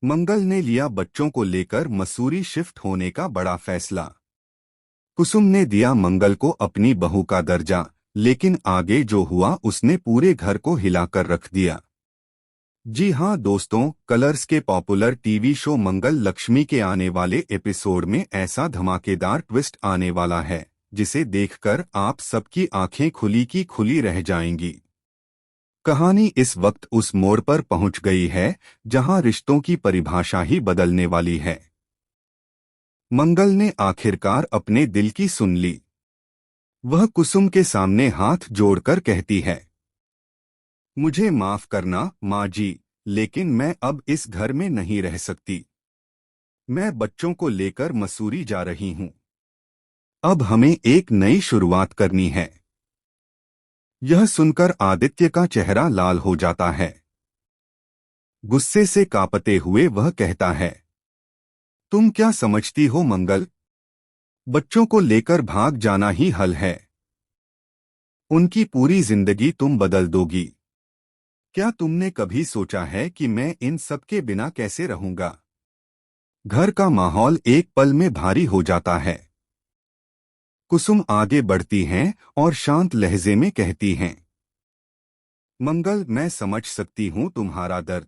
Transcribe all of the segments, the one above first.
मंगल ने लिया बच्चों को लेकर मसूरी शिफ्ट होने का बड़ा फैसला। कुसुम ने दिया मंगल को अपनी बहू का दर्जा, लेकिन आगे जो हुआ उसने पूरे घर को हिलाकर रख दिया। जी हां दोस्तों, कलर्स के पॉपुलर टीवी शो मंगल लक्ष्मी के आने वाले एपिसोड में ऐसा धमाकेदार ट्विस्ट आने वाला है जिसे देखकर आप सबकी आंखें खुली की खुली रह जाएंगी। कहानी इस वक्त उस मोड़ पर पहुंच गई है जहां रिश्तों की परिभाषा ही बदलने वाली है। मंगल ने आखिरकार अपने दिल की सुन ली। वह कुसुम के सामने हाथ जोड़कर कहती है, मुझे माफ करना माँ जी, लेकिन मैं अब इस घर में नहीं रह सकती। मैं बच्चों को लेकर मसूरी जा रही हूँ। अब हमें एक नई शुरुआत करनी है। यह सुनकर आदित्य का चेहरा लाल हो जाता है। गुस्से से कांपते हुए वह कहता है, तुम क्या समझती हो मंगल? बच्चों को लेकर भाग जाना ही हल है। उनकी पूरी जिंदगी तुम बदल दोगी। क्या तुमने कभी सोचा है कि मैं इन सब के बिना कैसे रहूंगा? घर का माहौल एक पल में भारी हो जाता है। कुसुम आगे बढ़ती हैं और शांत लहजे में कहती हैं, मंगल, मैं समझ सकती हूँ तुम्हारा दर्द।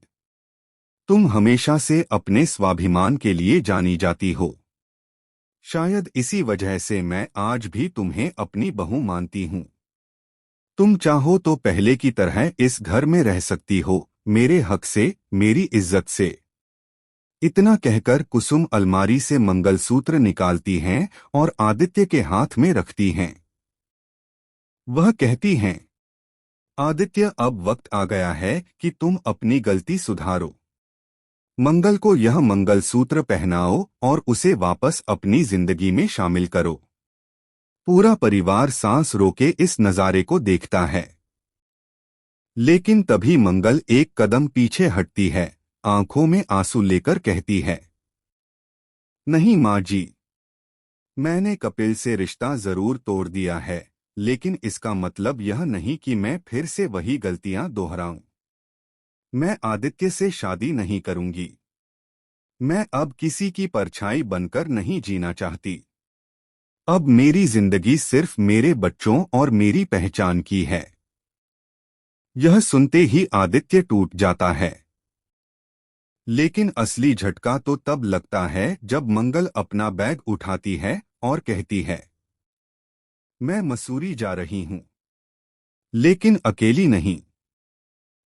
तुम हमेशा से अपने स्वाभिमान के लिए जानी जाती हो। शायद इसी वजह से मैं आज भी तुम्हें अपनी बहू मानती हूँ। तुम चाहो तो पहले की तरह इस घर में रह सकती हो, मेरे हक से, मेरी इज्जत से। इतना कहकर कुसुम अलमारी से मंगलसूत्र निकालती हैं और आदित्य के हाथ में रखती हैं। वह कहती हैं, आदित्य, अब वक्त आ गया है कि तुम अपनी गलती सुधारो। मंगल को यह मंगलसूत्र पहनाओ और उसे वापस अपनी जिंदगी में शामिल करो। पूरा परिवार सांस रोके इस नजारे को देखता है। लेकिन तभी मंगल एक कदम पीछे हटती है, आंखों में आंसू लेकर कहती है, नहीं माँ जी, मैंने कपिल से रिश्ता जरूर तोड़ दिया है, लेकिन इसका मतलब यह नहीं कि मैं फिर से वही गलतियां दोहराऊं। मैं आदित्य से शादी नहीं करूंगी। मैं अब किसी की परछाई बनकर नहीं जीना चाहती। अब मेरी जिंदगी सिर्फ मेरे बच्चों और मेरी पहचान की है। यह सुनते ही आदित्य टूट जाता है। लेकिन असली झटका तो तब लगता है जब मंगल अपना बैग उठाती है और कहती है, मैं मसूरी जा रही हूं। लेकिन अकेली नहीं।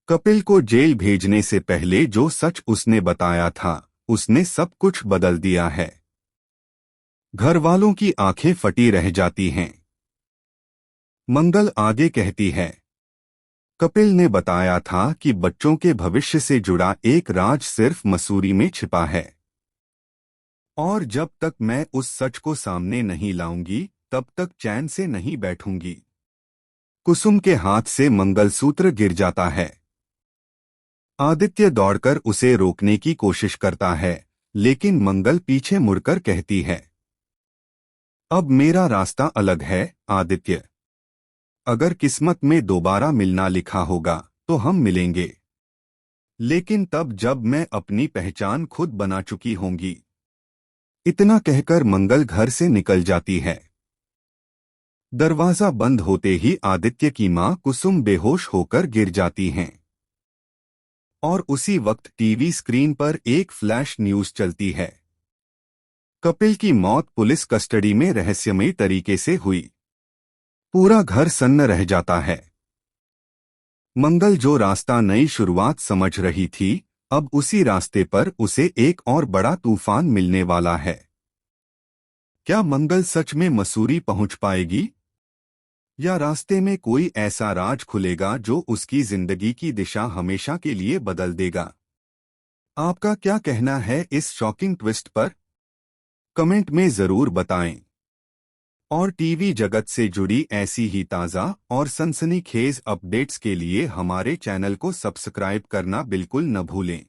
कपिल को जेल भेजने से पहले जो सच उसने बताया था, उसने सब कुछ बदल दिया है। घर वालों की आंखें फटी रह जाती हैं। मंगल आगे कहती है, कपिल ने बताया था कि बच्चों के भविष्य से जुड़ा एक राज सिर्फ मसूरी में छिपा है। और जब तक मैं उस सच को सामने नहीं लाऊंगी, तब तक चैन से नहीं बैठूंगी। कुसुम के हाथ से मंगलसूत्र गिर जाता है। आदित्य दौड़कर उसे रोकने की कोशिश करता है, लेकिन मंगल पीछे मुड़कर कहती है, अब मेरा रास्ता अलग है आदित्य। अगर किस्मत में दोबारा मिलना लिखा होगा तो हम मिलेंगे, लेकिन तब जब मैं अपनी पहचान खुद बना चुकी होंगी। इतना कहकर मंगल घर से निकल जाती है। दरवाजा बंद होते ही आदित्य की मां कुसुम बेहोश होकर गिर जाती हैं। और उसी वक्त टीवी स्क्रीन पर एक फ्लैश न्यूज चलती है। कपिल की मौत पुलिस कस्टडी में रहस्यमयी तरीके से हुई। पूरा घर सन्न रह जाता है। मंगल जो रास्ता नई शुरुआत समझ रही थी, अब उसी रास्ते पर उसे एक और बड़ा तूफान मिलने वाला है। क्या मंगल सच में मसूरी पहुंच पाएगी? या रास्ते में कोई ऐसा राज खुलेगा जो उसकी जिंदगी की दिशा हमेशा के लिए बदल देगा? आपका क्या कहना है इस शॉकिंग ट्विस्ट पर? कमेंट में जरूर बताएं। और टीवी जगत से जुड़ी ऐसी ही ताज़ा और सनसनीखेज अपडेट्स के लिए हमारे चैनल को सब्सक्राइब करना बिल्कुल न भूलें।